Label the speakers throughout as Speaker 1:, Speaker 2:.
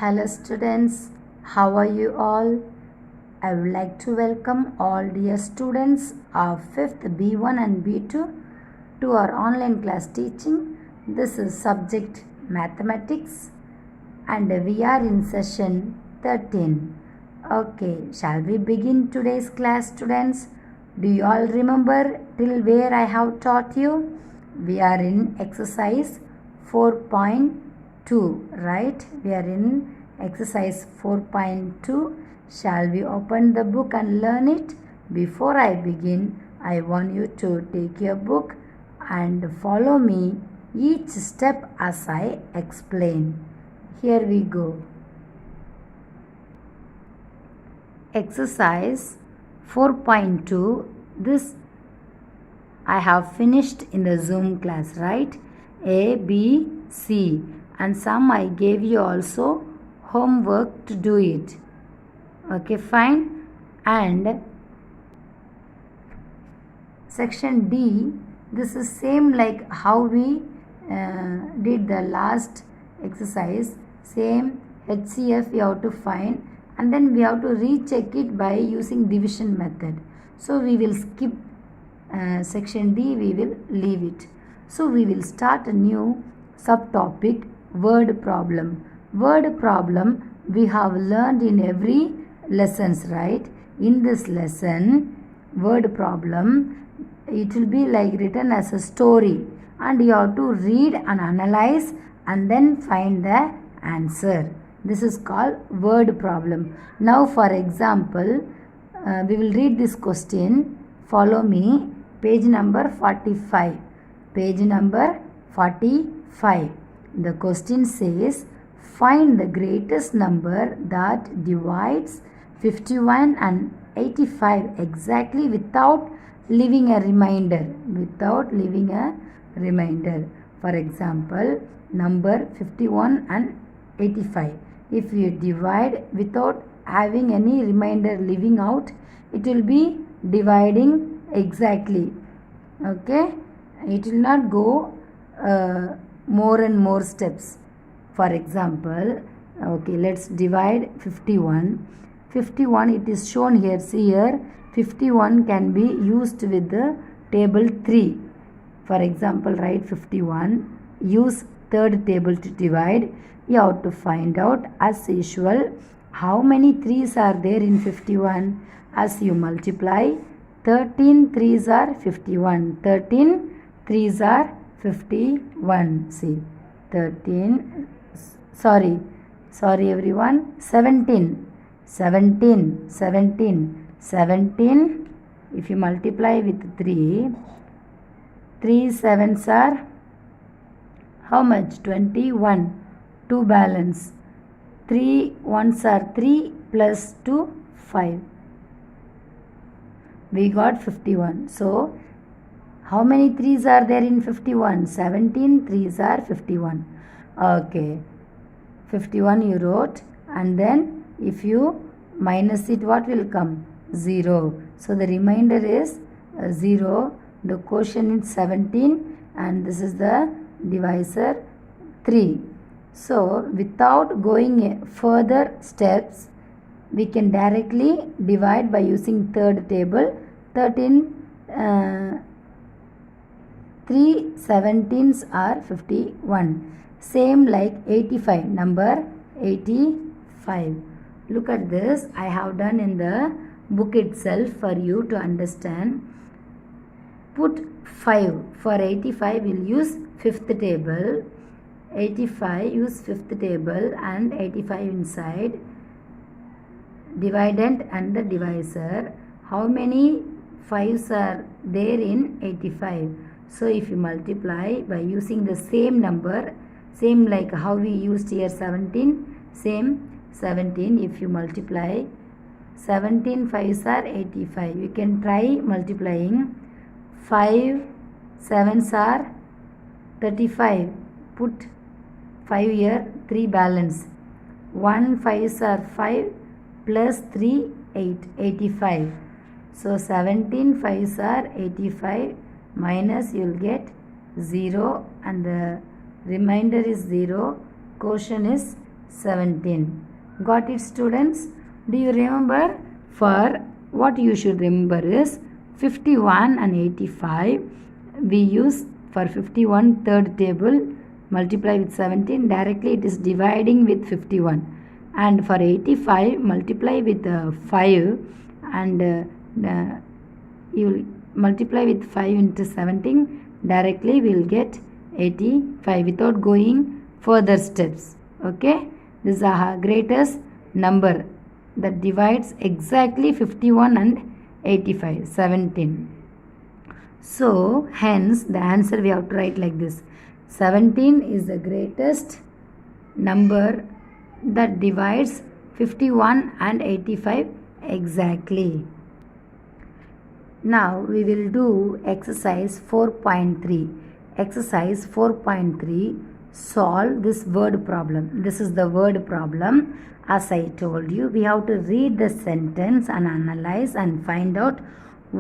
Speaker 1: Hello students, how are you all? I would like to welcome all dear students of 5th B1 and B2 to our online class teaching. This is subject mathematics and we are in session 13. Okay, shall we begin today's class students? Do you all remember till where I have taught you? We are in exercise 4.2, right? We are in exercise 4.2. Shall we open the book and learn it? Before I begin, I want you to take your book and follow me each step as I explain. Here we go. Exercise 4.2. This I have finished in the Zoom class, right? A, B, C, and some I gave you also homework to do it. Okay, fine. And section D, this is same like how we did the last exercise. Same HCF we have to find, and then we have to recheck it by using division method. So we will skip section D, we will leave it. So we will start a new subtopic, word problem. Word problem we have learned in every lessons, right? In this lesson, word problem, it will be like written as a story and you have to read and analyze and then find the answer. This is called word problem. Now for example, we will read this question. Follow me. Page number 45. Page number 45. The question says, find the greatest number that divides 51 and 85 exactly without leaving a remainder. Without leaving a remainder. For example, number 51 and 85. If you divide without having any remainder leaving out, it will be dividing exactly. Okay, it will not go more and more steps. For example, okay, let's divide 51. 51, it is shown here. See here, 51 can be used with the table 3. For example, write 51. Use third table to divide. You have to find out as usual how many 3's are there in 51. As you multiply, 13 3's are 51. 13 3's are 51. See, 13, sorry everyone, 17. 17. If you multiply with 3, 3 7's are how much? 21. 2 balance. 3 1's are 3 plus 2, 5. We got 51. So, how many 3's are there in 51? 17 3's are 51. Okay. 51 you wrote, and then if you minus it, what will come? 0. So, the remainder is 0. The quotient is 17 and this is the divisor 3. So, without going further steps, we can directly divide by using third table. 13 3 17's are 51. Same like 85, number 85. Look at this, I have done in the book itself for you to understand. Put 5. For 85 we'll use 5th table. 85 use 5th table and 85 inside. Dividend and the divisor. How many 5's are there in 85? So if you multiply by using the same number, same like how we used here 17, same 17. If you multiply 17 5's are 85. You can try multiplying. 5 7's are 35. Put 5 here, 3 balance. 1 5's are 5 plus 3 8, 85. So 17 5's are 85 minus you will get 0 and the remainder is 0. Quotient is 17. Got it, students? Do you remember? For what you should remember is 51 and 85. We use for 51 third table, multiply with 17, directly it is dividing with 51. And for 85, multiply with 5, and you will multiply with 5 into 17, directly we will get 85 without going further steps. Okay, this is the greatest number that divides exactly 51 and 85, 17. So hence the answer we have to write like this: 17 is the greatest number that divides 51 and 85 exactly. Now we will do exercise 4.3. Exercise 4.3, solve this word problem. This is the word problem. As I told you, we have to read the sentence and analyze and find out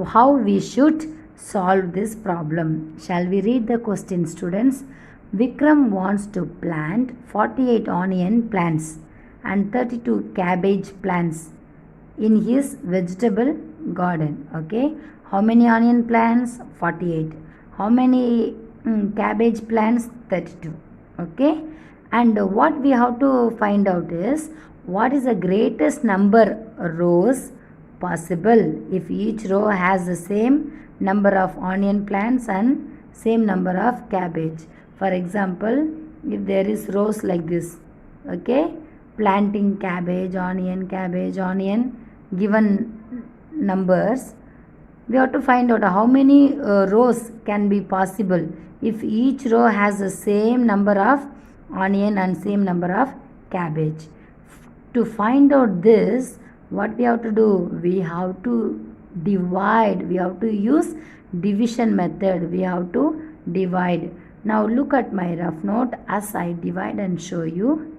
Speaker 1: how we should solve this problem. Shall we read the question, students? Vikram wants to plant 48 onion plants and 32 cabbage plants in his vegetable garden. Okay, how many onion plants? 48. How many cabbage plants? 32. Okay, and what we have to find out is what is the greatest number rows possible if each row has the same number of onion plants and same number of cabbage. For example, if there is rows like this, okay, planting cabbage, onion, given numbers, we have to find out how many rows can be possible if each row has the same number of onion and same number of cabbage. To find out this, what we have to do? We have to divide. We have to use division method. We have to divide. Now look at my rough note as I divide and show you.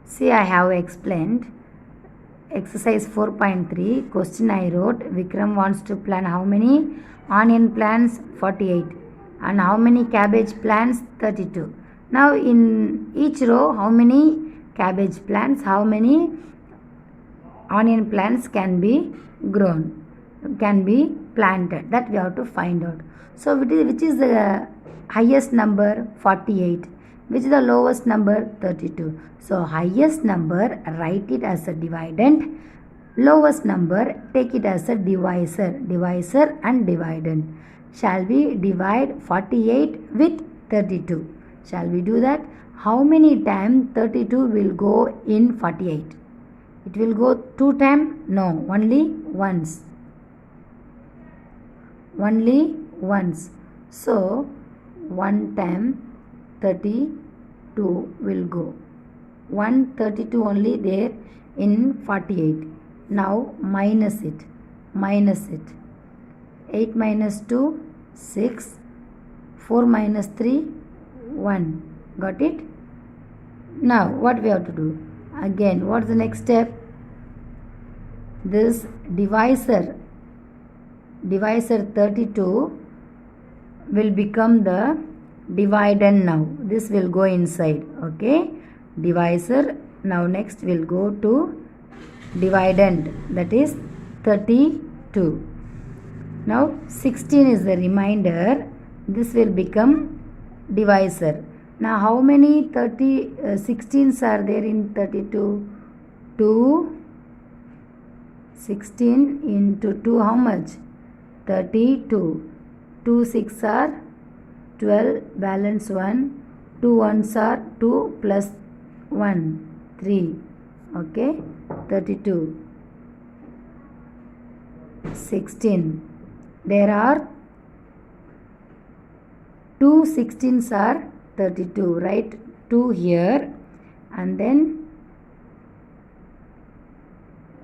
Speaker 1: See, I have explained exercise 4.3. Question I wrote, Vikram wants to plant how many onion plants? 48. And how many cabbage plants? 32. Now in each row, how many cabbage plants, how many onion plants can be grown, can be planted? That we have to find out. So which is the highest number? 48. Which is the lowest number? 32. So highest number, write it as a dividend. Lowest number, take it as a divisor. Divisor and dividend. Shall we divide 48 with 32? Shall we do that? How many times 32 will go in 48? It will go 2 times? No, only once. Only once. So 1 time 32 will go. 132 only there in 48. Now minus it. Minus it. 8 minus 2, 6. 4 minus 3, 1. Got it? Now what we have to do? Again, what's the next step? This divisor 32 will become the dividend now. This will go inside. Okay, divisor. Now next we'll go to dividend, that is 32. Now 16 is the remainder. This will become divisor. Now how many 16s are there in 32? 2. 16 into 2, how much? 32. 2 6 are 12, balance 1. 2 1s are 2 plus 1, 3. Okay, 32. 16. There are 2 16s are 32. Write 2 here and then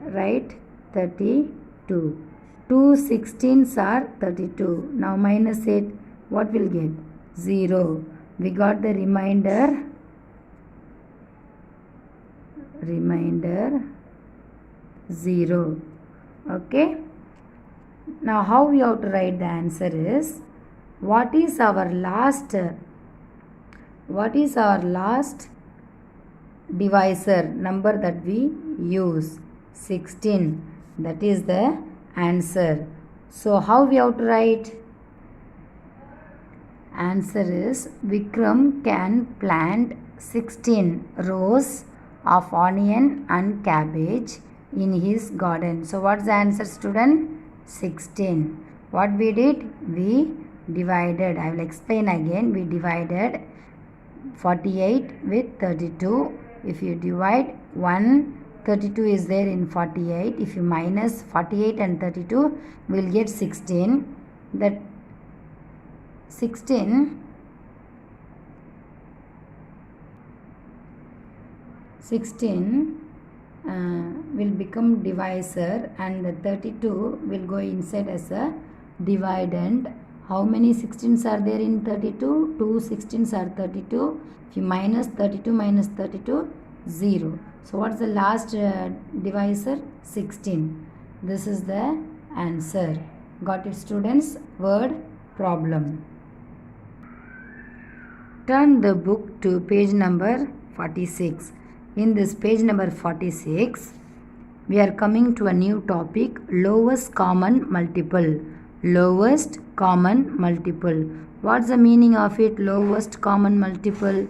Speaker 1: write 32. 2 16s are 32. Now minus it. What will get? 0. We got the remainder 0. Okay. Now how we have to write the answer is, what is our last divisor number that we use 16. That is the answer. So how we have to write? Answer is Vikram can plant 16 rows of onion and cabbage in his garden. So what's the answer, student? 16. What we did? We divided. I will explain again. We divided 48 with 32. If you divide 32 is there in 48. If you minus 48 and 32, we will get 16. That 16 will become divisor, and the 32 will go inside as a dividend. How many 16s are there in 32? 2 16s are 32. If you minus 32 minus 32, 0. So what's the last divisor? 16. This is the answer. Got it, students? Word problem. Turn the book to page number 46. In this page number 46, we are coming to a new topic, lowest common multiple. Lowest common multiple. What's the meaning of it? Lowest common multiple.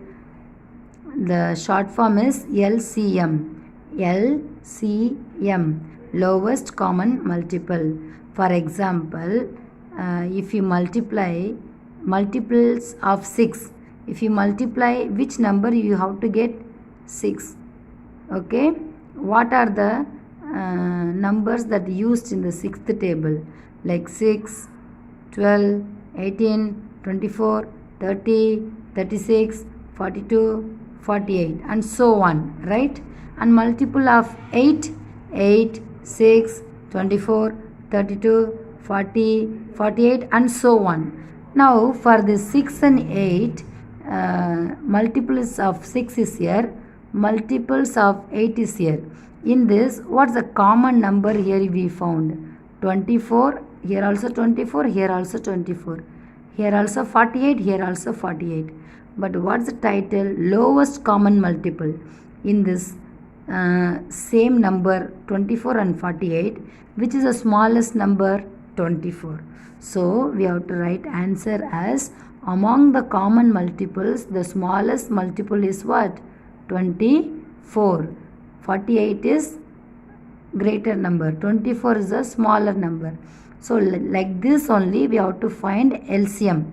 Speaker 1: The short form is LCM. LCM. Lowest common multiple. For example, if you multiply multiples of 6, if you multiply which number, you have to get 6. Okay, what are the numbers that used in the sixth table? Like 6, 12, 18, 24, 30, 36, 42, 48 and so on, right? And multiple of 8, 6, 24, 32, 40, 48 and so on. Now for the 6 and 8, multiples of 6 is here, multiples of 8 is here. In this, what's the common number here we found? 24, here also 24, here also 24, here also 48, here also 48. But what's the title? Lowest common multiple. In this same number 24 and 48, which is the smallest number? 24. So we have to write answer as among the common multiples, the smallest multiple is what? 24. 48 is greater number. 24 is a smaller number. So like this only we have to find LCM.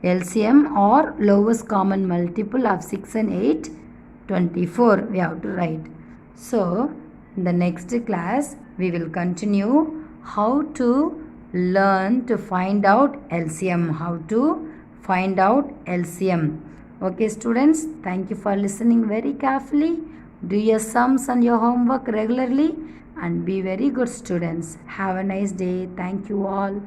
Speaker 1: LCM or lowest common multiple of 6 and 8, 24 we have to write. So in the next class we will continue how to learn to find out LCM. How to find out LCM. Okay students, thank you for listening very carefully. Do your sums and your homework regularly and be very good students. Have a nice day. Thank you all.